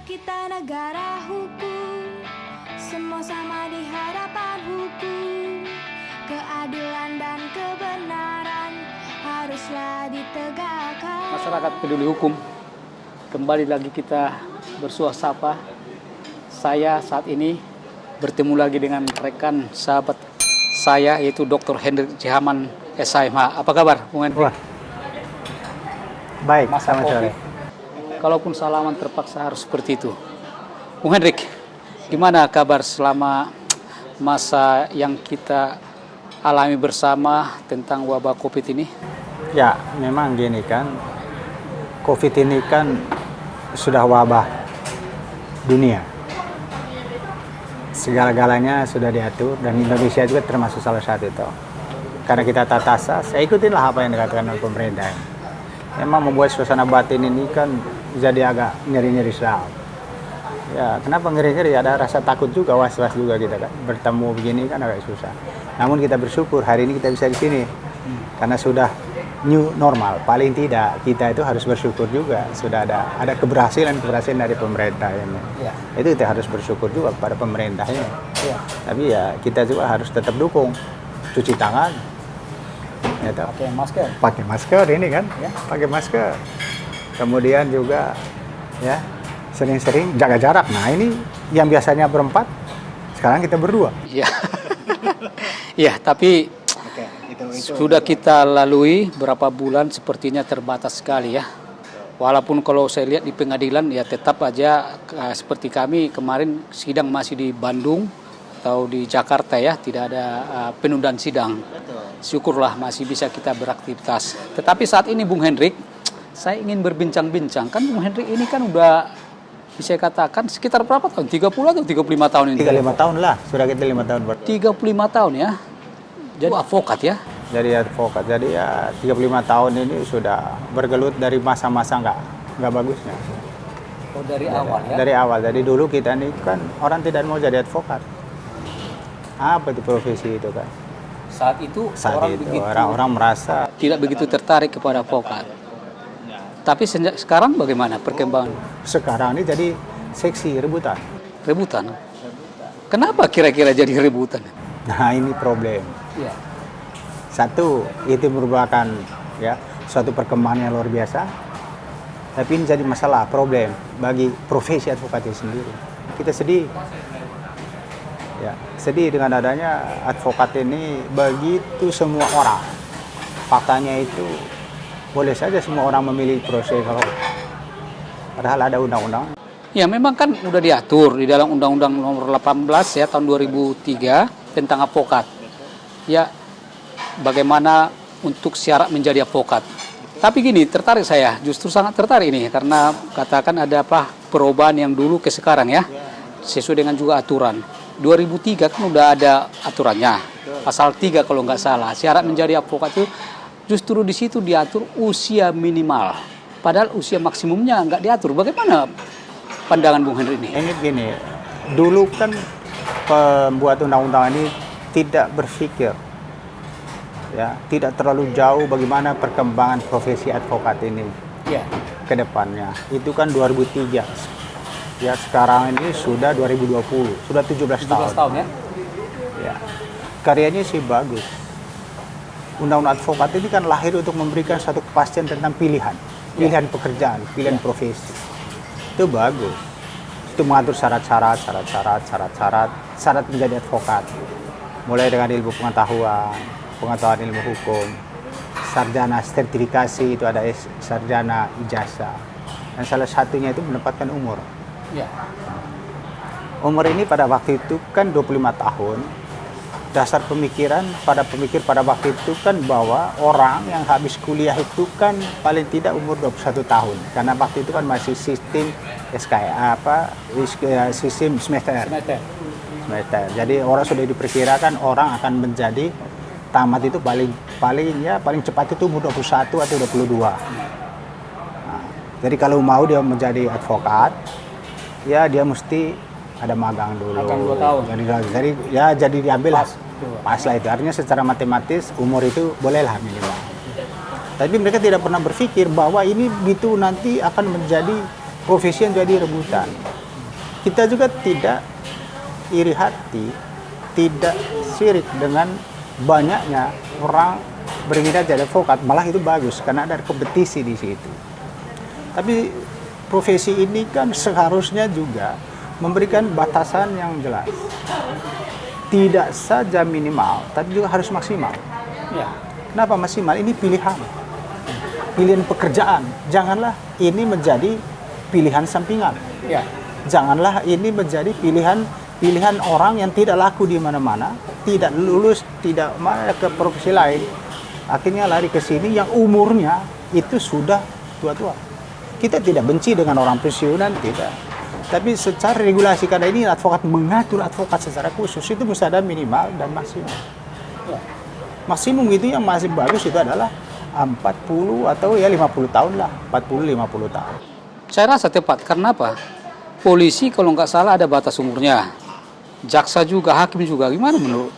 kita negara hukum, semua sama di hadapan hukum. Keadilan dan kebenaran haruslah ditegakkan. Masyarakat peduli hukum, kembali lagi kita bersuasapa. Saya saat ini bertemu lagi dengan rekan sahabat saya, yaitu Dr. Hendrik Cihaman, SHMH. Apa kabar, Bung Hendrik? Wah, baik, Masa selamat sore. Kalaupun salaman terpaksa harus seperti itu. Bung Hendrik, gimana kabar selama masa yang kita alami bersama tentang wabah COVID ini? Ya, memang gini kan, COVID ini kan sudah wabah dunia. Segala-galanya sudah diatur dan Indonesia juga termasuk salah satu itu. Karena kita tata asa, saya ikutinlah apa yang dikatakan oleh pemerintah. Memang membuat suasana batin ini kan jadi agak nyeri-nyeri sedap. Ya, kenapa ngeri-ngeri? Ada rasa takut juga, was-was juga kita kan. Bertemu begini kan agak susah. Namun kita bersyukur hari ini kita bisa di sini. Karena sudah new normal. Paling tidak kita itu harus bersyukur juga. Sudah ada keberhasilan dari pemerintah ini. Ya. Itu kita harus bersyukur juga kepada pemerintah ini. Ya. Tapi ya kita juga harus tetap dukung. Cuci tangan. Ya, pakai masker ini kan, ya, pakai masker. Kemudian juga ya sering-sering jaga jarak. Nah ini yang biasanya berempat, sekarang kita berdua. Iya. Ya, tapi sudah kita lalui berapa bulan sepertinya terbatas sekali ya. Walaupun kalau saya lihat di pengadilan ya tetap aja seperti kami kemarin sidang masih di Bandung atau di Jakarta ya, tidak ada penundaan sidang. Syukurlah masih bisa kita beraktivitas. Tetapi saat ini Bung Hendrik, saya ingin berbincang-bincang. Kan Bung Hendrik ini kan udah bisa katakan sekitar berapa tahun? 30 atau 35 tahun ini? 35 tahun lah, sudah kita 5 tahun. 35 tahun ya? Jadi advokat ya? Jadi advokat, jadi ya 35 tahun ini sudah bergelut dari masa-masa nggak bagusnya. Oh dari awal ya? Dari awal, dari dulu kita ini kan orang tidak mau jadi advokat. Apa itu profesi itu kan? Saat itu orang merasa tidak begitu tertarik kepada advokat. Tapi sekarang bagaimana perkembangan? Sekarang ini jadi seksi rebutan. Rebutan? Kenapa kira-kira jadi rebutan? Nah ini problem. Ya. Satu, itu merupakan ya suatu perkembangan yang luar biasa. Tapi ini jadi masalah, problem bagi profesi advokat itu sendiri. Kita sedih. Ya, sedih dengan adanya advokat ini begitu semua orang. Faktanya itu boleh saja semua orang memilih proses kalau padahal ada undang-undang. Ya memang kan udah diatur di dalam Undang-Undang Nomor 18 ya tahun 2003 tentang advokat. Ya bagaimana untuk syarat menjadi advokat. Tapi gini, tertarik saya, justru sangat tertarik ini karena katakan ada perubahan yang dulu ke sekarang ya. Sesuai dengan juga aturan. 2003 kan udah ada aturannya, pasal 3 kalau nggak salah. Syarat menjadi advokat itu justru di situ diatur usia minimal, padahal usia maksimumnya nggak diatur. Bagaimana pandangan Bung Hendrik ini? Ini gini, dulu kan pembuat undang-undang ini tidak berpikir, ya, tidak terlalu jauh bagaimana perkembangan profesi advokat ini ke depannya. Itu kan 2003. Ya sekarang ini sudah 2020, sudah 17 tahun ya? Ya. Karyanya sih bagus. Undang-undang advokat ini kan lahir untuk memberikan satu kepastian tentang pilihan pekerjaan, pilihan profesi. Itu bagus. Itu mengatur syarat menjadi advokat. Mulai dengan ilmu pengetahuan ilmu hukum, sarjana sertifikasi, itu ada sarjana ijazah. Dan salah satunya itu menempatkan umur. Ya. Umur ini pada waktu itu kan 25 tahun. Dasar pemikiran pada pada waktu itu kan bahwa orang yang habis kuliah itu kan paling tidak umur 21 tahun. Karena waktu itu kan masih sistem sistem semester. Jadi orang sudah diperkirakan orang akan menjadi tamat itu paling cepat itu umur 21 atau 22. Nah, jadi kalau mau dia menjadi advokat, ya dia mesti ada magang dulu. Magang 2 tahun. Jadi diambil pas lah itu. Artinya secara matematis umur itu bolehlah minimal. Tapi mereka tidak pernah berpikir bahwa ini nanti akan menjadi profesi yang jadi rebutan. kita juga tidak iri hati, tidak sirik dengan banyaknya orang berminat jadi advokat, malah itu bagus karena ada kompetisi di situ. Tapi profesi ini kan seharusnya juga memberikan batasan yang jelas. Tidak saja minimal, tapi juga harus maksimal. Ya. Kenapa maksimal? Ini pilihan. Pilihan pekerjaan. Janganlah ini menjadi pilihan sampingan. Ya. Janganlah ini menjadi pilihan orang yang tidak laku di mana-mana, tidak lulus, tidak mana ke profesi lain. Akhirnya lari ke sini yang umurnya itu sudah tua-tua. Kita tidak benci dengan orang pensiunan, tidak. Tapi secara regulasi, karena ini advokat mengatur advokat secara khusus, itu mesti ada minimal dan maksimum. Ya. Maksimum itu yang masih bagus itu adalah 40 atau ya 50 tahun lah, 40-50 tahun. Saya rasa tepat, karena apa? Polisi kalau nggak salah ada batas umurnya. Jaksa juga, hakim juga, gimana menurut?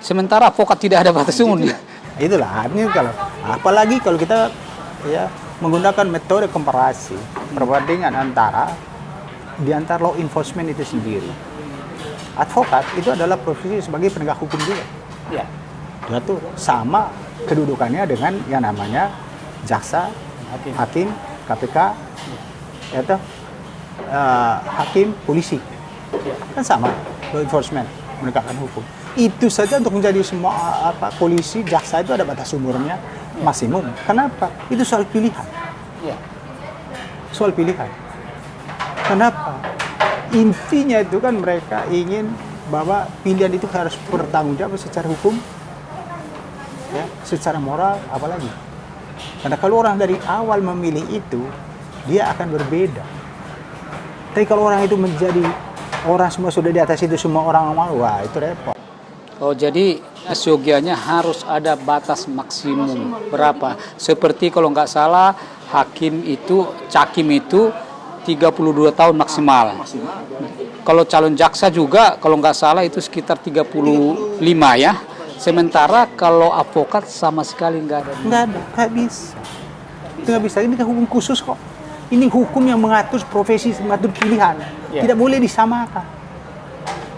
Sementara advokat tidak ada batas umurnya. Itulah, ini kalau apalagi kalau kita ya menggunakan metode komparasi, perbandingan di antara law enforcement itu sendiri. Advokat itu adalah profesi sebagai penegak hukum juga. Ya. Dia tuh sama kedudukannya dengan yang namanya jaksa, hakim, KPK, atau hakim, polisi. Kan sama, law enforcement, menegakkan hukum. Itu saja untuk menjadi semua polisi, jaksa itu ada batas umurnya maksimum. Kenapa? Itu soal pilihan. Ya. Soal pilihan. Kenapa? Intinya itu kan mereka ingin bahwa pilihan itu harus bertanggung jawab secara hukum, ya, secara moral, apalagi. Karena kalau orang dari awal memilih itu, dia akan berbeda. Tapi kalau orang itu menjadi orang semua sudah di atas itu, semua orang mau, wah itu repot. Oh, jadi seyogianya harus ada batas maksimum berapa? Seperti kalau nggak salah hakim itu, cakim itu 32 tahun maksimal. Kalau calon jaksa juga kalau nggak salah itu sekitar 35 ya. Sementara kalau advokat sama sekali nggak ada. Nggak bisa. Itu nggak bisa. Ini kan hukum khusus kok. Ini hukum yang mengatur profesi, mengatur pilihan. Ya. Tidak boleh disamakan.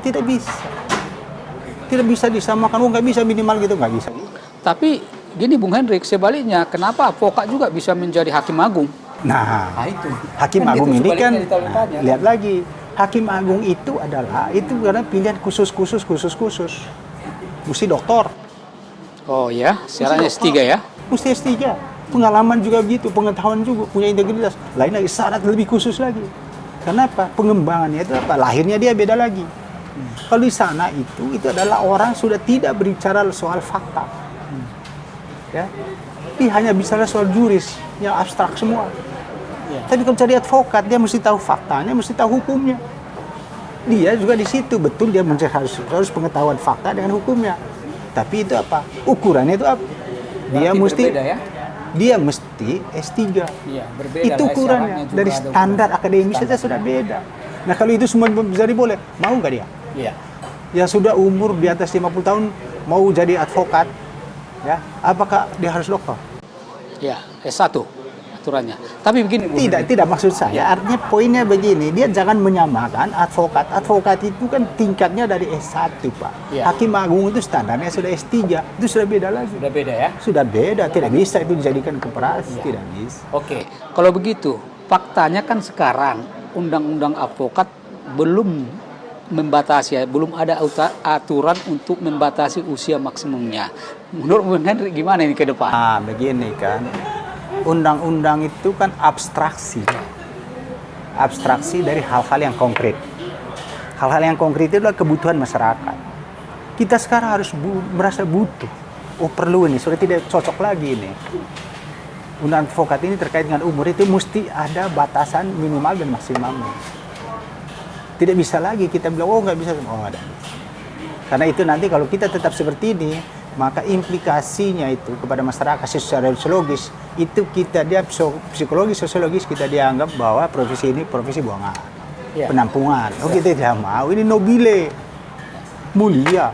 Tidak bisa. Tidak bisa disamakan. Oh, nggak bisa minimal gitu, nggak bisa. Tapi gini Bung Hendrik, sebaliknya kenapa advokat juga bisa menjadi hakim agung? Nah, Itu. Hakim Kan Agung itu ini kan, sebaliknya ditanya. lihat lagi. Hakim Agung itu karena pilihan khusus. Mesti doktor. Oh ya, syaratnya S3 ya? Mesti S3. Pengalaman juga begitu, pengetahuan juga, punya integritas. Lain lagi, syarat lebih khusus lagi. Kenapa? Pengembangannya itu apa? Lahirnya dia beda lagi. Kalau di sana itu adalah orang sudah tidak berbicara soal fakta. Ya. Tapi hanya bicara soal juris yang abstrak semua. Ya. Tapi kalau jadi advokat, dia mesti tahu faktanya, mesti tahu hukumnya. Dia juga di situ, betul dia harus pengetahuan fakta dengan hukumnya. Tapi itu apa? Ukurannya itu apa? Dia Berarti mesti berbeda, ya? Dia mesti S3. Iya, berbeda. Itu lah, ukurannya. syaratnya juga Dari ada standar ukuran. akademis saja Standar. sudah beda. Nah, kalau itu semua bisa boleh, mau nggak dia? Iya. Yang sudah umur di atas 50 tahun mau jadi advokat, ya, apakah dia harus dokter? Ya, S1 aturannya. Tapi begini, Bung Hendrik. Tidak maksud saya. Artinya poinnya begini, dia jangan menyamakan advokat. Advokat itu kan tingkatnya dari S1, Pak. Ya. Hakim Agung itu standarnya sudah S3, itu sudah beda lagi. Sudah beda ya? Sudah beda, tidak bisa itu dijadikan komparasi, tidak bisa. Oke, kalau begitu, faktanya kan sekarang undang-undang advokat belum membatasi, ya, belum ada aturan untuk membatasi usia maksimumnya. Menurut Bung Hendrik gimana ini ke depan? Nah, begini kan, undang-undang itu kan abstraksi dari hal-hal yang konkret. Hal-hal yang konkret itu adalah kebutuhan masyarakat. Kita sekarang harus merasa butuh. Oh, perlu ini, sudah tidak cocok lagi ini. Undang advokat ini terkait dengan umur itu mesti ada batasan minimal dan maksimalnya. Tidak bisa lagi kita bilang, oh nggak bisa. Oh, ada. Karena itu nanti kalau kita tetap seperti ini, maka implikasinya itu kepada masyarakat secara sosiologis, itu psikologis, sosiologis kita dianggap bahwa profesi ini profesi buangan, penampungan. Oh, kita tidak mau. Ini nobile, mulia.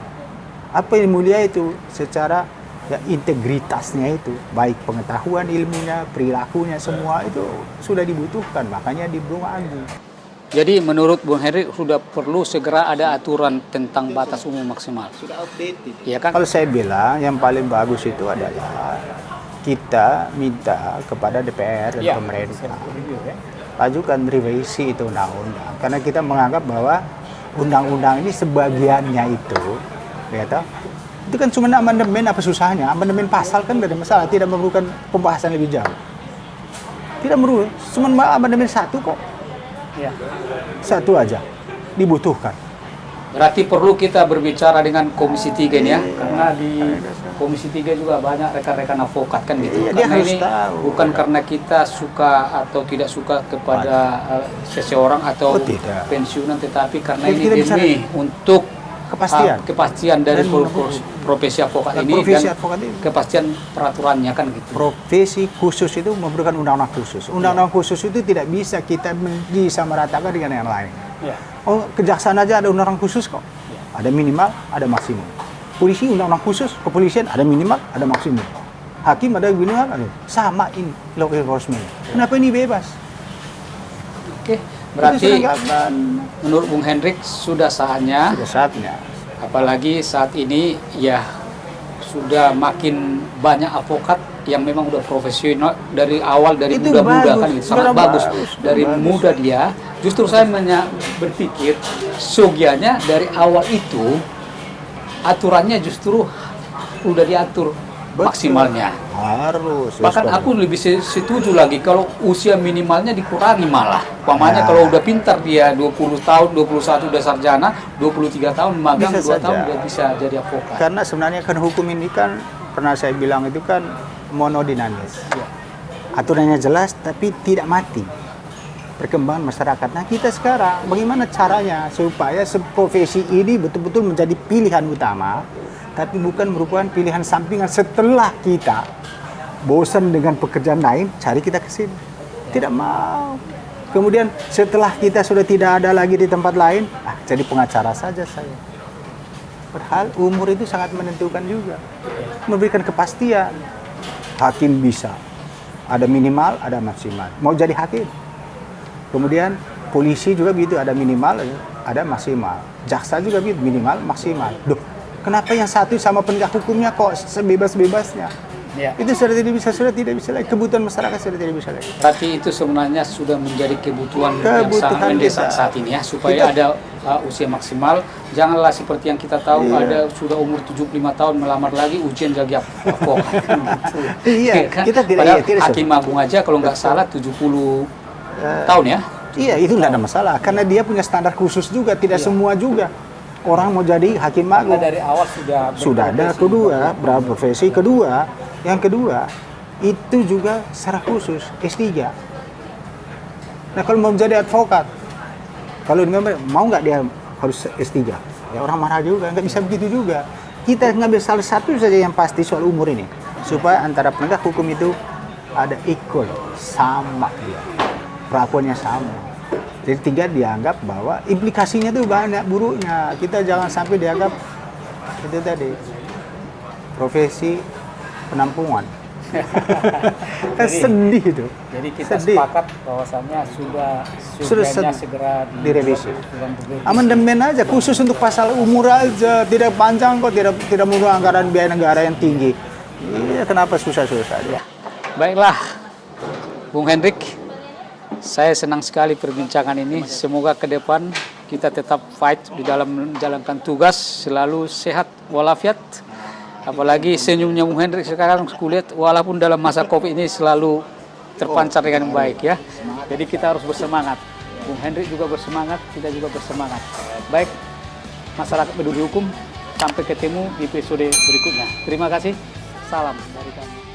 Apa yang mulia itu? Secara ya, integritasnya itu, baik pengetahuan ilmunya, perilakunya, semua itu sudah dibutuhkan. Makanya di Bung Agung. Jadi menurut Bung Henry sudah perlu segera ada aturan tentang batas umur maksimal. Sudah updated. Iya kan? Kalau saya bilang yang paling bagus itu adalah kita minta kepada DPR dan pemerintah ajukan revisi itu undang-undang, karena kita menganggap bahwa undang-undang ini sebagiannya itu kan cuma amandemen. Apa susahnya amandemen pasal? Kan tidak ada masalah, tidak memerlukan pembahasan lebih jauh, tidak perlu, cuma amandemen satu kok. Ya. Satu aja dibutuhkan. Berarti perlu kita berbicara dengan Komisi 3 ini ya, karena di Komisi 3 juga banyak rekan-rekan advokat kan gitu. Iya, dia karena harus ini tahu. bukan karena kita suka atau tidak suka kepada seseorang atau tidak. pensiunan, tetapi karena Jadi ini kita bisa demi untuk kepastian dari dan profesi advokat ini profesi dan advokat ini. kepastian peraturannya kan gitu. Profesi khusus itu memerlukan undang-undang khusus. Undang-undang khusus itu tidak bisa kita disamaratakan dengan yang lain. Ya. Oh, kejaksaan aja ada undang-undang khusus kok. Ada minimal, ada maksimum. Polisi undang-undang khusus, kepolisian ada minimal, ada maksimum. Hakim ada minimal, ada sama ini law enforcement. Kenapa ini bebas? Oke, berarti Itu sudah menurut Bung Hendrik sudah saatnya, saatnya. apalagi saat ini ya sudah makin banyak advokat yang memang udah profesional dari awal, dari Itu muda-muda bagus, kan gitu. Sangat sudah bagus. bagus, Dari bagus. muda dia, justru saya berpikir sogianya dari awal itu aturannya justru udah diatur Betul. maksimalnya. Harus. Bahkan aku lebih setuju lagi kalau usia minimalnya dikurangi malah. Umpamanya Nah. kalau udah pintar dia 20 tahun, 21 udah sarjana, 23 tahun magang, Bisa 2 tahun saja. udah bisa jadi advokat. Karena sebenarnya kan hukum ini kan pernah saya bilang itu kan monodinamis. Ya. Aturannya jelas tapi tidak mati. Perkembangan masyarakat. Nah, kita sekarang bagaimana caranya supaya profesi ini betul-betul menjadi pilihan utama, tapi bukan merupakan pilihan sampingan setelah kita bosan dengan pekerjaan lain, cari kita ke sini. Tidak mau. Kemudian setelah kita sudah tidak ada lagi di tempat lain, jadi pengacara saja saya. Padahal umur itu sangat menentukan juga. Memberikan kepastian. Hakim bisa. Ada minimal, ada maksimal. Mau jadi hakim. Kemudian polisi juga begitu, ada minimal, ada maksimal. Jaksa juga begitu, minimal, maksimal. Duh, kenapa yang satu sama penegak hukumnya kok sebebas-bebasnya? Ya. Itu sudah tidak bisa lagi. Kebutuhan masyarakat sudah tidak bisa lagi. Berarti itu sebenarnya sudah menjadi kebutuhan yang sangat mendesak kita. saat ini ya, supaya ada usia maksimal. Janganlah seperti yang kita tahu ada sudah umur 75 tahun melamar lagi ujian jadi advokat. Gitu. Iya, kan? kita tidak. Padahal Iya, tidak Hakim Agung aja kalau nggak salah 70 tahun ya. Iya, itu tidak ada masalah. Karena dia punya standar khusus juga, tidak semua juga. Orang mau jadi hakim Karena agung. dari awal Sudah ada kedua, berprofesi kedua. Yang kedua, itu juga secara khusus S3. Nah, kalau mau menjadi advokat, kalau mau nggak dia harus S3? Ya orang marah juga, nggak bisa begitu juga. Kita ngambil salah satu saja yang pasti soal umur ini. Supaya antara penegak hukum itu ada equal, sama dia. Perlakuannya sama. Jadi tiga dianggap bahwa implikasinya itu banyak buruknya. Kita jangan sampai dianggap itu tadi profesi penampungan. Kan sedih itu. Jadi kita Sedih. sepakat bahwasannya sudah segera direvisi. direvisi. Amandemen aja khusus untuk pasal umur aja, tidak panjang kok, tidak perlu anggaran biaya negara yang tinggi. Iya, kenapa susah-susah dia? Baiklah, Bung Hendrik, saya senang sekali perbincangan ini. Semoga ke depan kita tetap fight di dalam menjalankan tugas, selalu sehat walafiat. Apalagi senyumnya Bung Hendrik sekarang kulihat walaupun dalam masa Covid ini selalu terpancar dengan baik ya. Jadi kita harus bersemangat. Bung Hendrik juga bersemangat, kita juga bersemangat. Baik, masyarakat peduli hukum, sampai ketemu di episode berikutnya. Terima kasih. Salam dari kami.